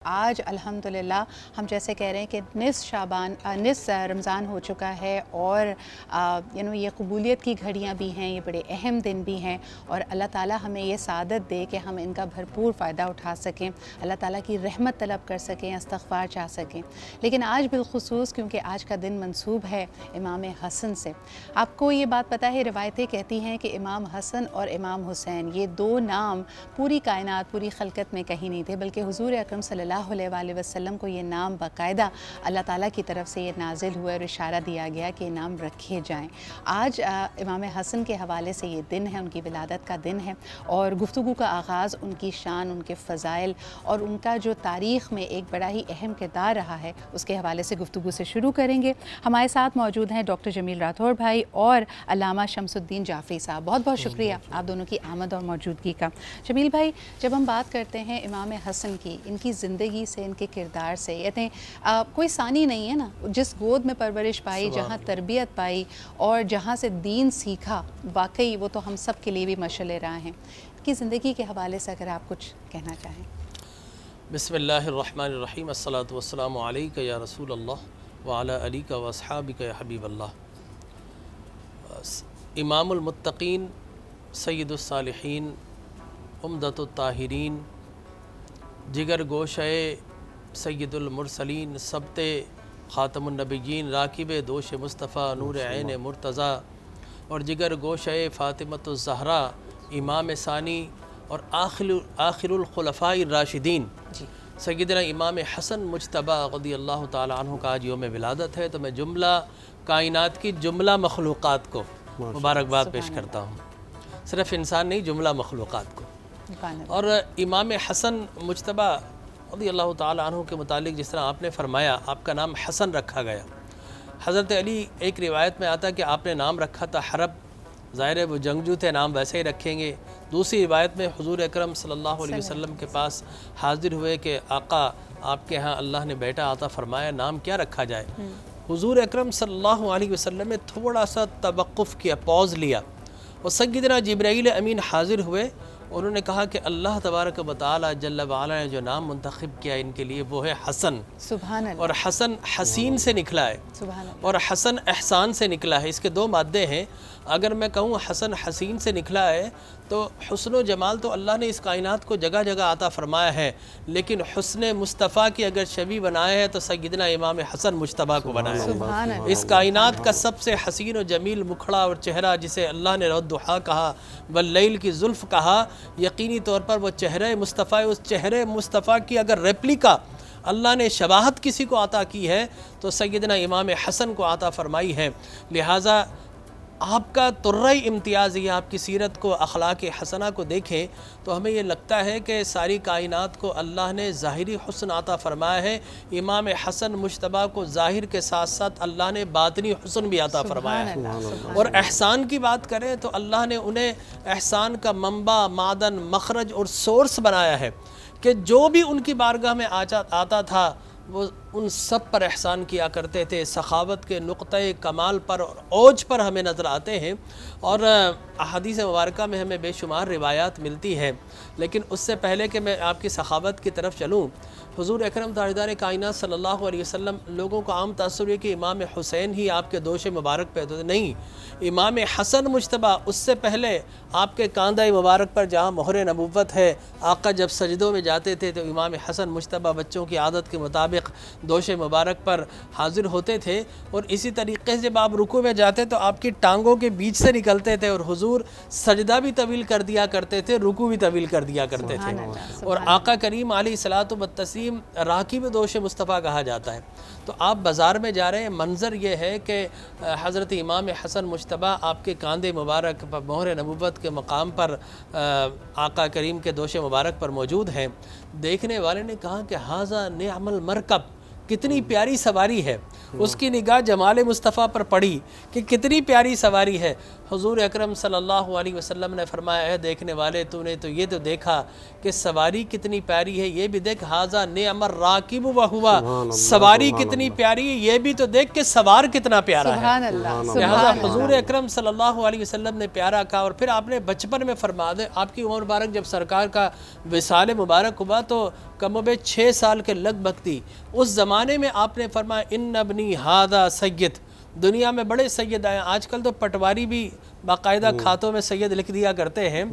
آج الحمدللہ ہم جیسے کہہ رہے ہیں کہ نصف رمضان ہو چکا ہے اور یہ قبولیت کی گھڑیاں بھی ہیں، یہ بڑے اہم دن بھی ہیں اور اللہ تعالیٰ ہمیں یہ سعادت دے کہ ہم ان کا بھرپور فائدہ اٹھا سکیں، اللہ تعالیٰ کی رحمت طلب کر سکیں، استغفار چاہ سکیں۔ لیکن آج بالخصوص کیونکہ آج کا دن منسوب ہے امام حسن سے، آپ کو یہ بات پتہ ہے، روایتیں کہتی ہیں کہ امام حسن اور امام حسین یہ دو نام پوری کائنات، پوری خلقت میں کہیں نہیں تھے، بلکہ حضور اکرم صلی اللہ علیہ وآلہ وسلم کو یہ نام باقاعدہ اللہ تعالیٰ کی طرف سے یہ نازل ہوا اور اشارہ دیا گیا کہ یہ نام رکھے جائیں۔ آج امام حسن کے حوالے سے یہ دن ہے، ان کی ولادت کا دن ہے اور گفتگو کا آغاز ان کی شان، ان کے فضائل اور ان کا جو تاریخ میں ایک بڑا ہی اہم کردار رہا ہے اس کے حوالے سے گفتگو سے شروع کریں گے۔ ہمارے ساتھ موجود ہیں ڈاکٹر جمیل راٹھور بھائی اور علامہ شمس الدین جعفری صاحب۔ بہت بہت شکریہ آپ دونوں کی آمد اور موجودگی کا۔ جمیل بھائی، جب ہم بات کرتے ہیں امام حسن کی، ان کی زندگی سے، ان کے کردار سے، کہتے ہیں کوئی ثانی نہیں ہے نا، جس گود میں پرورش پائی، جہاں تربیت پائی اور جہاں سے دین سیکھا، واقعی وہ تو ہم سب کے لیے بھی مشعل راہ ہیں۔ ان کی زندگی کے حوالے سے اگر آپ کچھ کہنا چاہیں۔ بسم اللہ الرحمن الرحیم، الصلاۃ والسلام علیک یا رسول اللہ وعلی آلک واصحابک یا حبیب اللہ۔ امام المتقین، سید الصالحین، عمدۃ الطاہرین، جگر گوشے سید المرسلین، سبت خاتم النبیین، راکب دوش مصطفیٰ، نور عین مرتضیٰ اور جگر گوشے فاطمۃ الزہرا، امام ثانی اور آخر الخلفاء الراشدین سیدنا امام حسن مجتبی رضی اللہ تعالیٰ عنہ کا آج یوم ولادت ہے، تو میں جملہ کائنات کی جملہ مخلوقات کو مبارکباد پیش کرتا ہوں، صرف انسان نہیں، جملہ مخلوقات کو۔ اور امام حسن مجتبی رضی اللہ تعالیٰ عنہ کے متعلق جس طرح آپ نے فرمایا، آپ کا نام حسن رکھا گیا۔ حضرت علی ایک روایت میں آتا کہ آپ نے نام رکھا تھا حرب، ظاہر ہے وہ جنگجو تھے، نام ویسے ہی رکھیں گے۔ دوسری روایت میں حضور اکرم صلی اللہ علیہ وسلم کے پاس حاضر ہوئے کہ آقا آپ کے ہاں اللہ نے بیٹا عطا فرمایا، نام کیا رکھا جائے؟ حضور اکرم صلی اللہ علیہ وسلم نے تھوڑا سا توقف کیا، پوز لیا، اور سیدنا جبرائیل امین حاضر ہوئے، انہوں نے کہا کہ اللہ تبارک و تعالی جل وعلا نے جو نام منتخب کیا ان کے لیے وہ ہے حسن۔ سبحان اللہ۔ اور حسن حسین سے نکلا ہے، سبحان اللہ۔ اور حسن احسان سے نکلا ہے، اس کے دو مادے ہیں۔ اگر میں کہوں حسن حسین سے نکلا ہے تو حسن و جمال تو اللہ نے اس کائنات کو جگہ جگہ عطا فرمایا ہے، لیکن حسن مصطفیٰ کی اگر شبیہ بنایا ہے تو سیدنا امام حسن مجتبی کو بنایا ہے۔ سبحان اللہ۔ اس کائنات کا سب سے حسین و جمیل مکھڑا اور چہرہ جسے اللہ نے والضحیٰ کہا، واللیل کی زلف کہا، یقینی طور پر وہ چہرہ مصطفیٰ، اس چہرہ مصطفیٰ کی اگر ریپلیکا اللہ نے شباہت کسی کو عطا کی ہے تو سیدنا امام حسن کو عطا فرمائی ہے۔ لہٰذا آپ کا طرۂ امتیاز، یہ آپ کی سیرت کو، اخلاق حسنہ کو دیکھیں تو ہمیں یہ لگتا ہے کہ ساری کائنات کو اللہ نے ظاہری حسن عطا فرمایا ہے، امام حسن مجتبی کو ظاہر کے ساتھ ساتھ اللہ نے باطنی حسن بھی عطا فرمایا ہے۔ اور احسان کی بات کریں تو اللہ نے انہیں احسان کا منبع، معدن، مخرج اور سورس بنایا ہے کہ جو بھی ان کی بارگاہ میں آتا تھا وہ ان سب پر احسان کیا کرتے تھے، سخاوت کے نقطۂ کمال پر اور اوج پر ہمیں نظر آتے ہیں، اور احادیث مبارکہ میں ہمیں بے شمار روایات ملتی ہیں۔ لیکن اس سے پہلے کہ میں آپ کی سخاوت کی طرف چلوں، حضور اکرم تاجدار کائنات صلی اللہ علیہ وسلم، لوگوں کو عام تاثر ہے کہ امام حسین ہی آپ کے دوش مبارک پہ ہوتے، نہیں، امام حسن مجتبی اس سے پہلے آپ کے کاندھہ مبارک پر جہاں مہر نبوت ہے، آقا جب سجدوں میں جاتے تھے تو امام حسن مجتبی بچوں کی عادت کے مطابق دوش مبارک پر حاضر ہوتے تھے، اور اسی طریقے سے جب آپ رکوع میں جاتے تو آپ کی ٹانگوں کے بیچ سے نکلتے تھے، اور حضور سجدہ بھی طویل کر دیا کرتے تھے، رکوع بھی طویل کر دیا کرتے تھے، اور آقا کریم علیہ الصلوۃ والتسلیم راکب دوش مصطفیٰ کہا جاتا ہے۔ تو آپ بازار میں جا رہے ہیں، منظر یہ ہے کہ حضرت امام حسن مجتبی آپ کے کاندھے مبارک پر مہر نبوت کے مقام پر آقا کریم کے دوش مبارک پر موجود ہیں۔ دیکھنے والے نے کہا کہ ھذا نعم المرکب، کتنی پیاری سواری ہے۔ اس کی نگاہ جمال مصطفیٰ پر پڑی کہ کتنی پیاری سواری ہے۔ حضور اکرم صلی اللہ علیہ وسلم نے فرمایا، اے دیکھنے والے، تو نے تو یہ تو دیکھا کہ سواری کتنی پیاری ہے، یہ بھی دیکھ، ھذا نعم الراکب وہو، سواری کتنی پیاری ہے، یہ بھی تو دیکھ کہ سوار کتنا پیارا ہے۔ سبحان اللہ۔ لہٰذا حضور اکرم صلی اللہ علیہ وسلم نے پیارا کہا، اور پھر آپ نے بچپن میں فرما دے، آپ کی عمر مبارک جب سرکار کا وصال مبارک ہوا تو کم و بیش 6 سال کے لگ بھگ تھی. اس زمانے میں آپ نے فرمایا ان ابنی ہادہ سید. دنیا میں بڑے سید آئے. آج کل تو پٹواری بھی باقاعدہ کھاتوں میں سید لکھ دیا کرتے ہیں,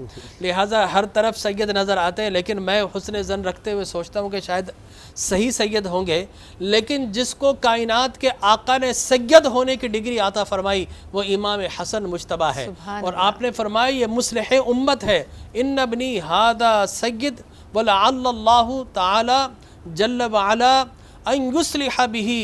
لہٰذا ہر طرف سید نظر آتے ہیں, لیکن میں حسن ظن رکھتے ہوئے سوچتا ہوں کہ شاید صحیح سید ہوں گے. لیکن جس کو کائنات کے آقا نے سید ہونے کی ڈگری عطا فرمائی وہ امام حسن مجتبیٰ ہے. اور آپ نے فرمایا یہ مصلح امت ہے. ان ابنی ہادہ سید ولعل اللہ تعالی جل وعلا ان یصلح بہ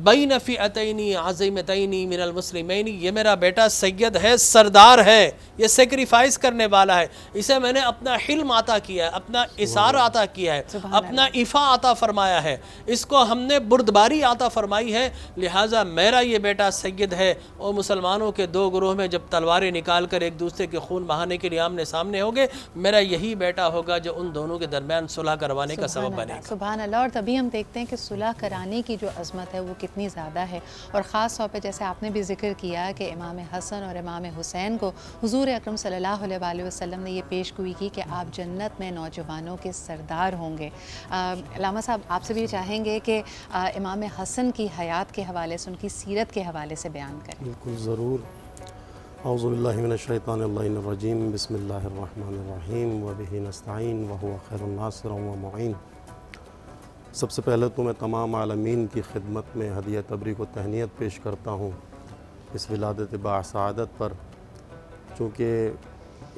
بین فئتین عظیمتین من المسلمین. یہ میرا بیٹا سید ہے, سردار ہے, یہ سیکریفائز کرنے والا ہے. اسے میں نے اپنا حلم عطا کیا ہے, اپنا اثار عطا کیا ہے, اپنا عفا عطا فرمایا ہے, اس کو ہم نے بردباری عطا فرمائی ہے, لہٰذا میرا یہ بیٹا سید ہے. اور مسلمانوں کے 2 گروہ میں جب تلواریں نکال کر ایک دوسرے کے خون بہانے کے لیے آمنے سامنے ہوگے, میرا یہی بیٹا ہوگا جو ان دونوں کے درمیان صلح کروانے کا سبب بنے گا. سبحان اللہ. اور تبھی ہم دیکھتے ہیں کہ صلح کرانے کی جو عظمت ہے وہ کتنی زیادہ ہے. اور خاص طور پہ جیسے آپ نے بھی ذکر کیا کہ امام حسن اور امام حسین کو حضور اکرم صلی اللہ علیہ وآلہ وسلم نے یہ پیش گوئی کی کہ آپ جنت میں نوجوانوں کے سردار ہوں گے. علامہ صاحب آپ سے بھی چاہیں گے کہ امام حسن کی حیات کے حوالے سے, ان کی سیرت کے حوالے سے بیان کریں. بالکل ضرور. اعوذ باللہ من الشیطان اللعین الرجیم. بسم اللہ الرحمن الرحیم. وبہ نستعین وہو خیر الناصر ومعین. سب سے پہلے تو میں تمام عالمین کی خدمت میں ہدیہ تبریک و تہنیت پیش کرتا ہوں اس ولادت باسعادت پر, چونکہ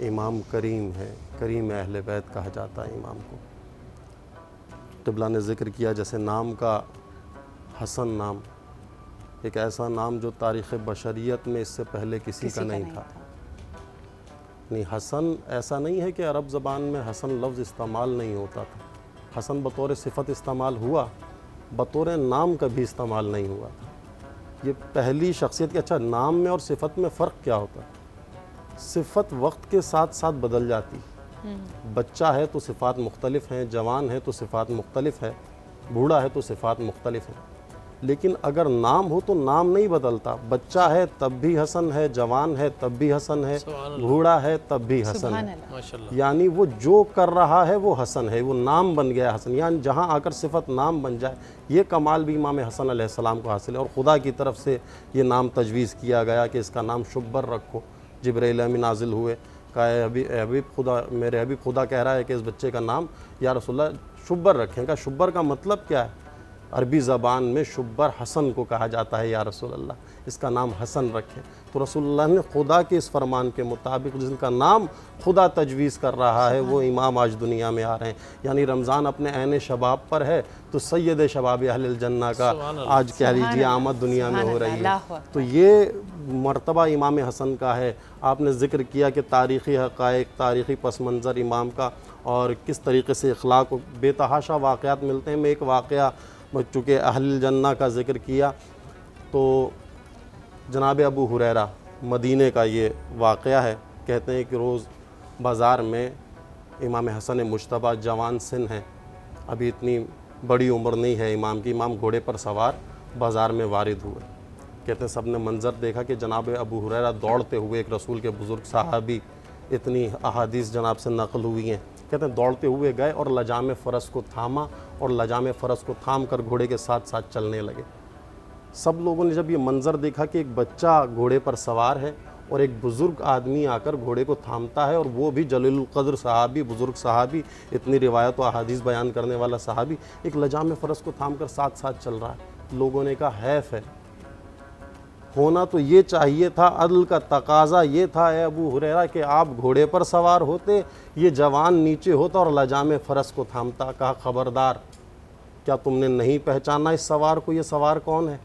امام کریم ہے, کریم اہل بیت کہا جاتا ہے امام کو. قبلہ نے ذکر کیا جیسے نام کا حسن نام ایک ایسا نام جو تاریخ بشریت میں اس سے پہلے کسی کا نہیں تھا. نہیں, حسن ایسا نہیں ہے کہ عرب زبان میں حسن لفظ استعمال نہیں ہوتا تھا. حسن بطور صفت استعمال ہوا, بطور نام کبھی استعمال نہیں ہوا. یہ پہلی شخصیت. اچھا, نام میں اور صفت میں فرق کیا ہوتا ہے؟ صفت وقت کے ساتھ ساتھ بدل جاتی. بچہ ہے تو صفات مختلف ہیں, جوان ہے تو صفات مختلف ہے, بوڑھا ہے تو صفات مختلف ہیں. لیکن اگر نام ہو تو نام نہیں بدلتا. بچہ ہے تب بھی حسن ہے, جوان ہے تب بھی حسن ہے, بوڑھا ہے تب بھی حسن ہے. یعنی وہ جو کر رہا ہے وہ حسن ہے, وہ نام بن گیا حسن. یعنی جہاں آ کر صفت نام بن جائے, یہ کمال بھی امام حسن علیہ السلام کو حاصل ہے. اور خدا کی طرف سے یہ نام تجویز کیا گیا کہ اس کا نام شبر رکھو. جبرائیل امین نازل ہوئے, کہا اے حبیب خدا, میرے حبیب خدا کہہ رہا ہے کہ اس بچے کا نام یا رسول اللہ شبر رکھیں. کہا شبر کا مطلب کیا ہے؟ عربی زبان میں شبر حسن کو کہا جاتا ہے, یا رسول اللہ اس کا نام حسن رکھیں. تو رسول اللہ نے خدا کے اس فرمان کے مطابق جن کا نام خدا تجویز کر رہا ہے وہ امام آج دنیا میں آ رہے ہیں. یعنی رمضان اپنے عین شباب پر ہے تو سید شباب اہل الجنہ کا آج کہہ لیجیے آمد دنیا میں ہو رہی ہے. تو یہ مرتبہ امام حسن کا ہے. آپ نے ذکر کیا کہ تاریخی حقائق, تاریخی پس منظر امام کا, اور کس طریقے سے اخلاق و بے تحاشا واقعات ملتے ہیں. میں ایک واقعہ, چونکہ اہل الجنہ کا ذکر کیا تو جناب ابو ہریرہ مدینے کا یہ واقعہ ہے. کہتے ہیں کہ روز بازار میں امام حسن مجتبیٰ جوان سن ہیں, ابھی اتنی بڑی عمر نہیں ہے امام کی. امام گھوڑے پر سوار بازار میں وارد ہوئے. کہتے ہیں سب نے منظر دیکھا کہ جناب ابو ہریرہ دوڑتے ہوئے, ایک رسول کے بزرگ صحابی, اتنی احادیث جناب سے نقل ہوئی ہیں, کہتے ہیں دوڑتے ہوئے گئے اور لجام فرس کو تھاما, اور لجام فرس کو تھام کر گھوڑے کے ساتھ ساتھ چلنے لگے. سب لوگوں نے جب یہ منظر دیکھا کہ ایک بچہ گھوڑے پر سوار ہے اور ایک بزرگ آدمی آ کر گھوڑے کو تھامتا ہے, اور وہ بھی جلیل القدر صحابی, بزرگ صحابی, اتنی روایت و احادیث بیان کرنے والا صحابی, ایک لجام فرس کو تھام کر ساتھ ساتھ چل رہا ہے. لوگوں نے کہا حیف ہے, ہونا تو یہ چاہیے تھا, عدل کا تقاضا یہ تھا اے ابو ہریرہ کہ آپ گھوڑے پر سوار ہوتے, یہ جوان نیچے ہوتا اور لجام فرس کو تھامتا. کہا خبردار, کیا تم نے نہیں پہچانا اس سوار کو؟ یہ سوار کون ہے؟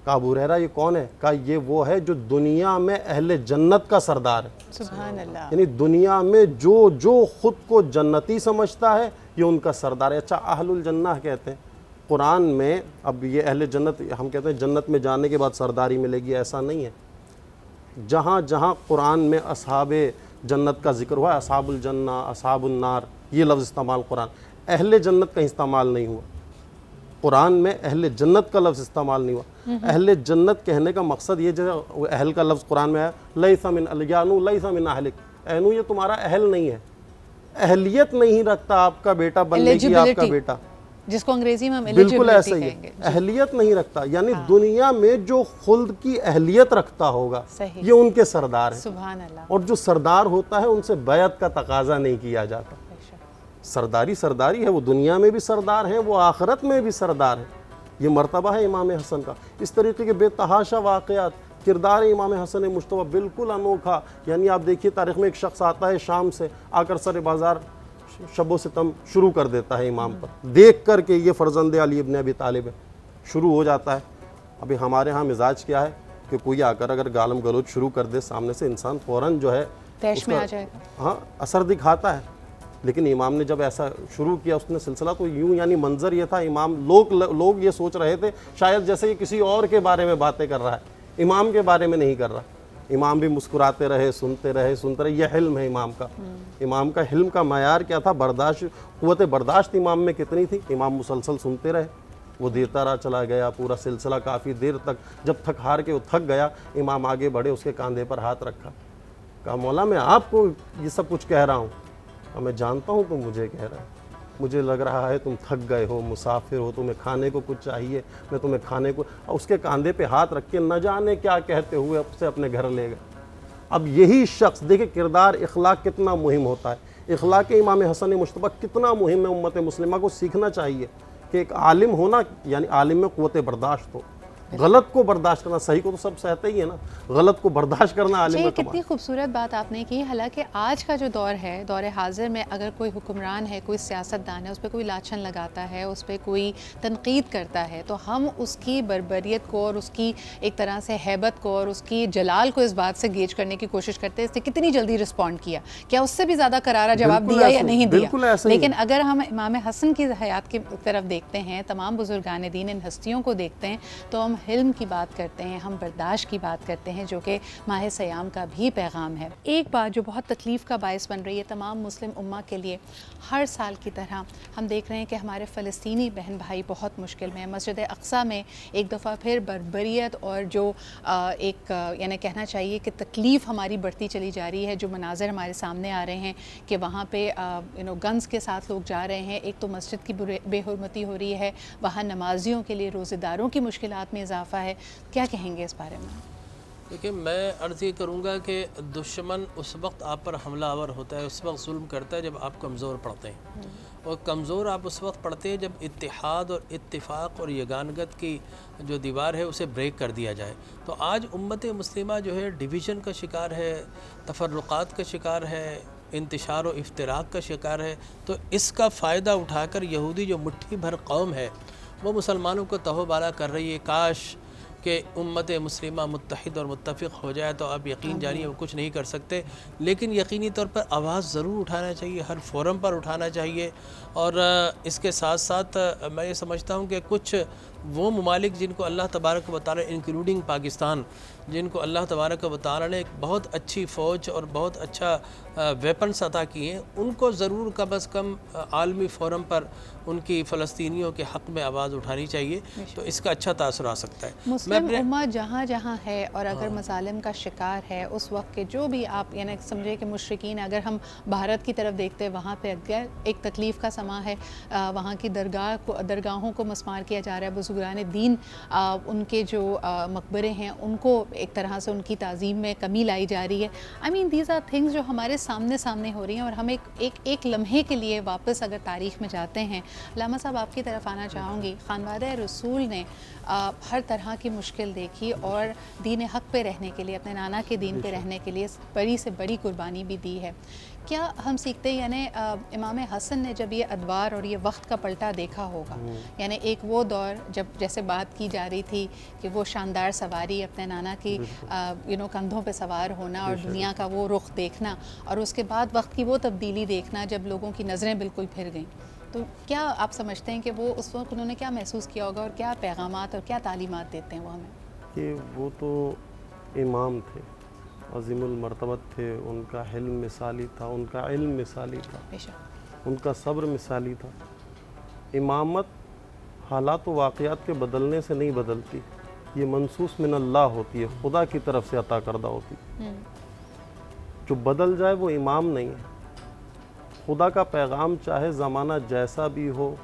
کہا ابو ہریرہ یہ کون ہے؟ کہا یہ وہ ہے جو دنیا میں اہل جنت کا سردار ہے. سبحان اللہ. یعنی دنیا میں جو خود کو جنتی سمجھتا ہے یہ ان کا سردار ہے. اچھا, اہل الجنہ کہتے ہیں قرآن میں, اب یہ اہل جنت ہم کہتے ہیں جنت میں جانے کے بعد سرداری ملے گی, ایسا نہیں ہے. جہاں جہاں قرآن میں اصحاب جنت کا ذکر ہوا ہے, اصحاب الجنہ, اصحاب النار, یہ لفظ استعمال قرآن, اہل جنت کا استعمال نہیں ہوا. قرآن میں اہل جنت کا لفظ استعمال نہیں ہوا. اہل جنت کہنے کا مقصد یہ, جو اہل کا لفظ قرآن میں ہے, لیس من الیانو لیس من اہلک, اینو یہ تمہارا اہل نہیں ہے. اہلیت نہیں رکھتا آپ کا بیٹا بننے کی، آپ کا بیٹا جس کو انگریزی میں ہم بالکل ایسا ہی کہیں گے، ہے، اہلیت نہیں رکھتا، یعنی دنیا میں جو خلد کی اہلیت رکھتا ہوگا صحیح، یہ ان کے سردار ہیں، سبحان اللہ، اور جو سردار ہوتا ہے ان سے بیعت کا تقاضا نہیں کیا جاتا۔ سرداری سرداری ہے، وہ دنیا میں بھی سردار ہیں، وہ آخرت میں بھی سردار ہیں، یہ مرتبہ ہے امام حسن کا۔ اس طریقے کے بے تحاشا واقعات، کردار امام حسن مجتبیٰ بالکل انوکھا، یعنی آپ دیکھیے تاریخ میں ایک شخص آتا ہے شام سے، آ کر سر بازار شب و ستم شروع کر دیتا ہے امام پر، دیکھ کر کے یہ فرزند علی ابن ابی طالب ہے، شروع ہو جاتا ہے۔ ابھی ہمارے ہاں مزاج کیا ہے کہ کوئی آ کر اگر گالم گلوچ شروع کر دے سامنے سے، انسان فوراً جو ہے طیش میں آ جائے گا، ہاں اثر دکھاتا ہے، لیکن امام نے جب ایسا شروع کیا اس نے سلسلہ، تو یوں یعنی منظر یہ تھا، امام لوگ یہ سوچ رہے تھے شاید جیسے یہ کسی اور کے بارے میں باتیں کر رہا ہے، امام کے بارے میں نہیں کر رہا۔ امام بھی مسکراتے رہے، سنتے رہے، یہ حلم ہے امام کا۔ امام کا حلم کا معیار کیا تھا؟ برداشت، قوت برداشت امام میں کتنی تھی؟ امام مسلسل سنتے رہے، وہ دیتا رہا چلا گیا پورا سلسلہ کافی دیر تک، جب تھک ہار کے وہ تھک گیا، امام آگے بڑھے، اس کے کاندھے پر ہاتھ رکھا، کہا مولا میں آپ کو یہ سب کچھ کہہ رہا ہوں، اور میں جانتا ہوں تم مجھے کہہ رہے ہو، مجھے لگ رہا ہے تم تھک گئے ہو، مسافر ہو، تمہیں کھانے کو کچھ چاہیے، میں تمہیں کھانے کو، اس کے کاندھے پہ ہاتھ رکھ کے نہ جانے کیا کہتے ہوئے اب سے اپنے گھر لے گئے۔ اب یہی شخص دیکھیں کردار، اخلاق کتنا مہم ہوتا ہے، اخلاق امام حسن مجتبیٰ کتنا مہم ہے، امت مسلمہ کو سیکھنا چاہیے کہ ایک عالم ہونا، یعنی عالم میں قوت برداشت ہو، غلط کو برداشت کرنا، صحیح کو تو سب سہتے ہی ہے نا، غلط کو برداشت کرنا عالم میں کمال۔ کتنی خوبصورت بات آپ نے کی، حالانکہ آج کا جو دور ہے، دور حاضر میں اگر کوئی حکمران ہے، کوئی سیاستدان ہے، اس پہ کوئی لاچھن لگاتا ہے، اس پہ کوئی تنقید کرتا ہے، تو ہم اس کی بربریت کو اور اس کی ایک طرح سے ہیبت کو اور اس کی جلال کو اس بات سے گیج کرنے کی کوشش کرتے ہیں اس نے کتنی جلدی رسپونڈ کیا، کیا اس سے بھی زیادہ کرارا جواب دیا یا نہیں دیا۔ لیکن اگر ہم امام حسن کی حیات کی طرف دیکھتے ہیں، تمام بزرگان دین ان ہستیوں کو دیکھتے ہیں، تو ہم حلم کی بات کرتے ہیں، ہم برداشت کی بات کرتے ہیں، جو کہ ماہ سیام کا بھی پیغام ہے۔ ایک بات جو بہت تکلیف کا باعث بن رہی ہے تمام مسلم امہ کے لیے، ہر سال کی طرح ہم دیکھ رہے ہیں کہ ہمارے فلسطینی بہن بھائی بہت مشکل میں ہیں۔ مسجد اقصیٰ میں ایک دفعہ پھر بربریت اور جو ایک یعنی کہنا چاہیے کہ تکلیف ہماری بڑھتی چلی جا رہی ہے، جو مناظر ہمارے سامنے آ رہے ہیں کہ وہاں پہ گنز کے ساتھ لوگ جا رہے ہیں، ایک تو مسجد کی بے حرمتی ہو رہی ہے، وہاں نمازیوں کے لیے روزہ داروں کی مشکلات میں اضافہ ہے، کیا کہیں گے اس بارے میں؟ دیکھیں میں عرض یہ کروں گا کہ دشمن اس وقت آپ پر حملہ آور ہوتا ہے، اس وقت ظلم کرتا ہے جب آپ کمزور پڑتے ہیں، اور کمزور آپ اس وقت پڑتے ہیں جب اتحاد اور اتفاق اور یگانگت کی جو دیوار ہے اسے بریک کر دیا جائے۔ تو آج امت مسلمہ جو ہے ڈویژن کا شکار ہے، تفرقات کا شکار ہے، انتشار و افتراق کا شکار ہے۔ تو اس کا فائدہ اٹھا کر یہودی جو مٹھی بھر قوم ہے وہ مسلمانوں کو تہو بالا کر رہی ہے۔ کاش کہ امت مسلمہ متحد اور متفق ہو جائے، تو آپ یقین جانیے وہ کچھ نہیں کر سکتے، لیکن یقینی طور پر آواز ضرور اٹھانا چاہیے، ہر فورم پر اٹھانا چاہیے۔ اور اس کے ساتھ ساتھ میں یہ سمجھتا ہوں کہ کچھ وہ ممالک جن کو اللہ تبارک و تعالی انکلوڈنگ پاکستان، جن کو اللہ تبارک و تعالی نے ایک بہت اچھی فوج اور بہت اچھا ویپنس عطا کیے ہیں، ان کو ضرور کم از کم عالمی فورم پر ان کی فلسطینیوں کے حق میں آواز اٹھانی چاہیے، تو اس کا اچھا تاثر آ سکتا ہے۔ مسلم امہ جہاں جہاں ہے اور اگر مظالم کا شکار ہے، اس وقت کے جو بھی آپ یعنی سمجھے کہ مشرکین، اگر ہم بھارت کی طرف دیکھتے ہیں، وہاں پہ اگر ایک تکلیف کا سما ہے، وہاں کی درگاہوں کو مسمار کیا جا رہا ہے، بزرگان دین ان کے جو مقبرے ہیں ان کو ایک طرح سے ان کی تعظیم میں کمی لائی جا رہی ہے۔ آئی مین دیز آر تھنگز جو ہمارے سامنے ہو رہی ہیں، اور ہم ایک لمحے کے لیے واپس اگر تاریخ میں جاتے ہیں، علامہ صاحب آپ کی طرف آنا چاہوں گی۔ خانوادہ رسول نے ہر طرح کی مشکل دیکھی اور دین حق پہ رہنے کے لیے، اپنے نانا کے دین پہ رہنے کے لیے بڑی سے بڑی قربانی بھی دی ہے۔ کیا ہم سیکھتے ہیں یعنی امام حسن نے جب یہ ادوار اور یہ وقت کا پلٹا دیکھا ہوگا، یعنی ایک وہ دور جب جیسے بات کی جا رہی تھی کہ وہ شاندار سواری، اپنے نانا کی کندھوں پہ سوار ہونا اور دنیا کا وہ رخ دیکھنا، اور اس کے بعد وقت کی وہ تبدیلی دیکھنا جب لوگوں کی نظریں بالکل پھر گئیں، تو کیا آپ سمجھتے ہیں کہ وہ اس وقت انہوں نے کیا محسوس کیا ہوگا اور کیا پیغامات اور کیا تعلیمات دیتے ہیں وہ ہمیں؟ کہ وہ تو امام تھے، عظیم المرتبت تھے، ان کا حلم مثالی تھا، ان کا علم مثالی تھا، ان کا صبر مثالی تھا۔ امامت حالات و واقعات کے بدلنے سے نہیں بدلتی، یہ منصوص من اللہ ہوتی ہے، خدا کی طرف سے عطا کردہ ہوتی ہے۔ جو بدل جائے وہ امام نہیں ہے، خدا کا پیغام چاہے زمانہ جیسا بھی ہو،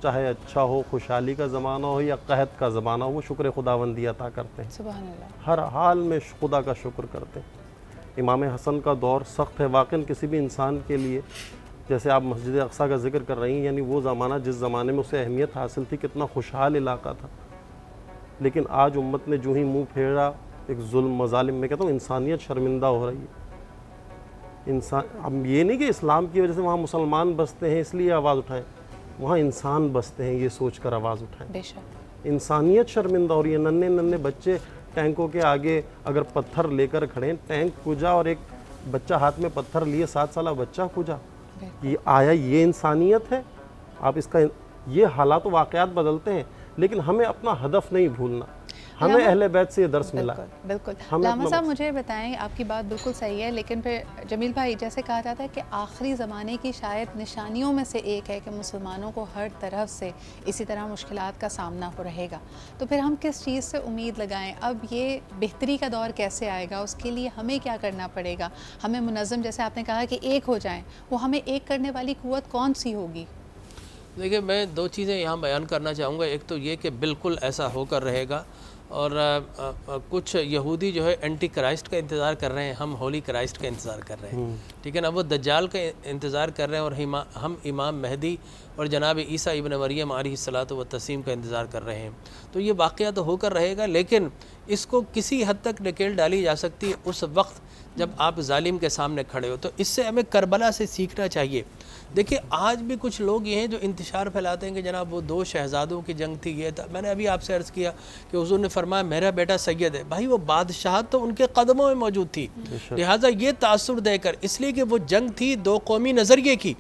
چاہے اچھا ہو، خوشحالی کا زمانہ ہو یا قحط کا زمانہ ہو، وہ شکر خداوندی عطا کرتے ہیں، سبحان اللہ. ہر حال میں خدا کا شکر کرتے ہیں. امام حسن کا دور سخت ہے واقعاً کسی بھی انسان کے لیے. جیسے آپ مسجد اقصیٰ کا ذکر کر رہی ہیں، یعنی وہ زمانہ جس زمانے میں اسے اہمیت حاصل تھی، کتنا خوشحال علاقہ تھا. لیکن آج امت نے جو ہی منہ پھیرا ایک ظلم مظالم، میں کہتا ہوں انسانیت شرمندہ ہو رہی ہے. اب یہ نہیں کہ اسلام کی وجہ سے وہاں مسلمان بستے ہیں اس لیے آواز اٹھائیں، وہاں انسان بستے ہیں یہ سوچ کر آواز اٹھائیں. بے شک. انسانیت شرمندہ ہو رہی ہے. ننھے بچے ٹینکوں کے آگے اگر پتھر لے کر کھڑے ہیں، ٹینک کھجا اور ایک بچہ ہاتھ میں پتھر لیے 7 سالہ بچہ کھجا. یہ آیا یہ انسانیت ہے؟ آپ اس کا یہ حالات و واقعات بدلتے ہیں، لیکن ہمیں اپنا ہدف نہیں بھولنا. ہمیں اہل بیت سے یہ درس ملا. بالکل. علامہ صاحب مجھے بتائیں، آپ کی بات بالکل صحیح ہے، لیکن پھر جمیل بھائی جیسے کہا جاتا ہے کہ آخری زمانے کی شاید نشانیوں میں سے ایک ہے کہ مسلمانوں کو ہر طرف سے اسی طرح مشکلات کا سامنا ہو رہے گا، تو پھر ہم کس چیز سے امید لگائیں؟ اب یہ بہتری کا دور کیسے آئے گا؟ اس کے لیے ہمیں کیا کرنا پڑے گا؟ ہمیں منظم، جیسے آپ نے کہا کہ ایک ہو جائیں، وہ ہمیں ایک کرنے والی قوت کون سی ہوگی؟ دیکھیں، میں 2 چیزیں یہاں بیان کرنا چاہوں گا. ایک تو یہ کہ بالکل ایسا ہو کر رہے گا، اور کچھ یہودی جو ہے اینٹی کرائسٹ کا انتظار کر رہے ہیں، ہم ہولی کرائسٹ کا انتظار کر رہے ہیں. ٹھیک ہے نا؟ وہ دجال کا انتظار کر رہے ہیں، اور ہم امام مہدی اور جناب عیسیٰ ابن مریم علیہ الصلاۃ والتسلیم کا انتظار کر رہے ہیں. تو یہ واقعہ تو ہو کر رہے گا، لیکن اس کو کسی حد تک نکیل ڈالی جا سکتی ہے اس وقت جب آپ ظالم کے سامنے کھڑے ہو. تو اس سے ہمیں کربلا سے سیکھنا چاہیے. دیکھیں، آج بھی کچھ لوگ یہ ہیں جو انتشار پھیلاتے ہیں کہ جناب وہ 2 شہزادوں کی جنگ تھی، یہ تھا. میں نے ابھی آپ سے عرض کیا کہ حضور نے فرمایا میرا بیٹا سید ہے. بھائی، وہ بادشاہت تو ان کے قدموں میں موجود تھی، لہٰذا یہ تاثر دے کر، اس لیے کہ وہ جنگ تھی 2 قومی نظریے کی.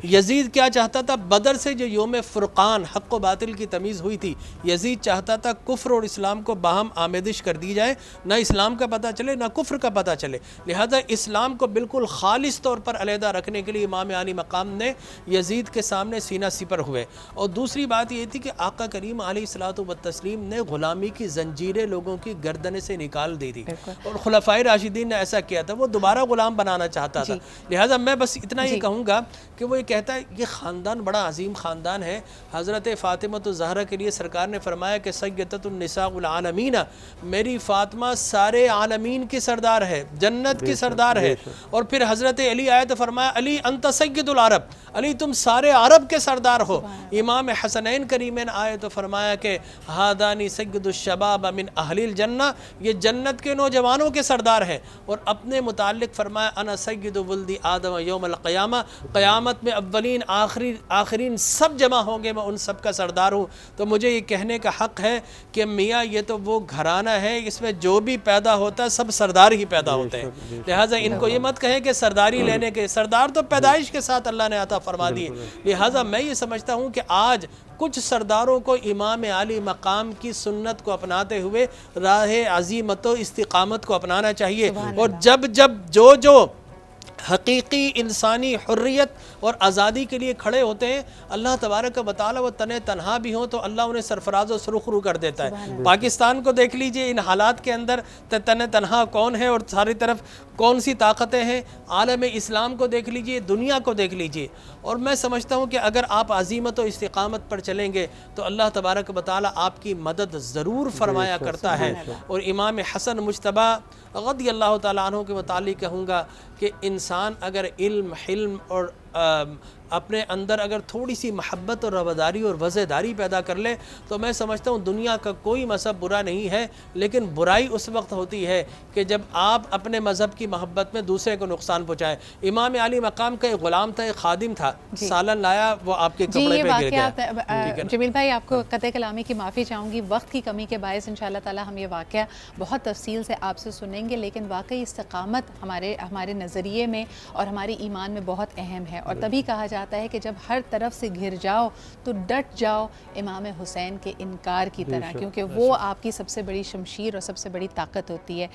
یزید کیا چاہتا تھا؟ بدر سے جو یوم فرقان حق و باطل کی تمیز ہوئی تھی، یزید چاہتا تھا کفر اور اسلام کو باہم آمیزش کر دی جائے، نہ اسلام کا پتہ چلے نہ کفر کا پتہ چلے. لہذا اسلام کو بالکل خالص طور پر علیحدہ رکھنے کے لیے امام علی مقام نے یزید کے سامنے سینہ سپر ہوئے. اور دوسری بات یہ تھی کہ آقا کریم علیہ الصلوۃ والتسلیم نے غلامی کی زنجیریں لوگوں کی گردن سے نکال دی تھی، اور خلفائے راشدین نے ایسا کیا تھا. وہ دوبارہ غلام بنانا چاہتا تھا. لہذا میں بس اتنا یہ کہوں گا کہ وہ یہ کہتا ہے یہ خاندان بڑا عظیم خاندان ہے. حضرت فاطمہ الزہرا کے لیے سرکار نے فرمایا کہ سیدۃ النساء العالمین، میری فاطمہ سارے عالمین کی سردار ہے، جنت کی سردار ہے. اور پھر حضرت علی آئے تو فرمایا علی انت سید العرب، علی تم سارے عرب کے سردار ہو. امام حسنین کریمین آئے تو فرمایا کہ ہادانی سید الشباب من اہل الجنہ، یہ جنت کے نوجوانوں کے سردار ہیں. اور اپنے متعلق فرمایا انا سید ولد آدم یوم القیامہ، قیامت میں اولین آخرین سب جمع ہوں گے، میں ان سب کا سردار ہوں. تو مجھے یہ کہنے کا حق ہے کہ میاں یہ تو وہ گھرانہ ہے، اس میں جو بھی پیدا ہوتا ہے سب سردار ہی پیدا ہوتے ہیں. لہٰذا ان کو یہ مت کہیں کہ سرداری لینے کے، سردار تو پیدائش کے ساتھ اللہ نے عطا فرما دی. لہٰذا میں یہ سمجھتا ہوں کہ آج کچھ سرداروں کو امام علی مقام کی سنت کو اپناتے ہوئے راہ عزیمت و استقامت کو اپنانا چاہیے. اور جب جو حقیقی انسانی حریت اور آزادی کے لیے کھڑے ہوتے ہیں، اللہ تبارک و تعالیٰ وہ تنہا بھی ہوں تو اللہ انہیں سرفراز و سرخرو کر دیتا ہے. پاکستان کو دیکھ لیجئے، ان حالات کے اندر تنہا کون ہے اور ساری طرف کون سی طاقتیں ہیں. عالم اسلام کو دیکھ لیجئے، دنیا کو دیکھ لیجئے. اور میں سمجھتا ہوں کہ اگر آپ عزیمت و استقامت پر چلیں گے تو اللہ تبارک و تعالیٰ آپ کی مدد ضرور فرمایا کرتا ہے. اور امام حسن مجتبیٰ رضی اللہ تعالیٰ عنہ کے متعلق کہوں گا کہ انسان اگر علم، حلم اور اپنے اندر اگر تھوڑی سی محبت اور رواداری اور وزیداری پیدا کر لے تو میں سمجھتا ہوں دنیا کا کوئی مذہب برا نہیں ہے. لیکن برائی اس وقت ہوتی ہے کہ جب آپ اپنے مذہب کی محبت میں دوسرے کو نقصان پہنچائیں. امام علی مقام کا ایک غلام تھا، ایک خادم تھا، سالن لایا وہ آپ کے کپڑے پہ گر گیا. جمیل بھائی، آپ کو قطع کلامی کی معافی چاہوں گی، وقت کی کمی کے باعث انشاءاللہ تعالی ہم یہ واقعہ بہت تفصیل سے آپ سے سنیں گے. لیکن واقعی استقامت ہمارے نظریے میں اور ہمارے ایمان میں بہت اہم ہے. اور تبھی کہا جاتا ہے کہ جب ہر طرف سے گھر جاؤ تو ڈٹ جاؤ امام حسین کے انکار کی طرح، کیونکہ وہ آپ کی سب سے بڑی شمشیر اور سب سے بڑی طاقت ہوتی ہے.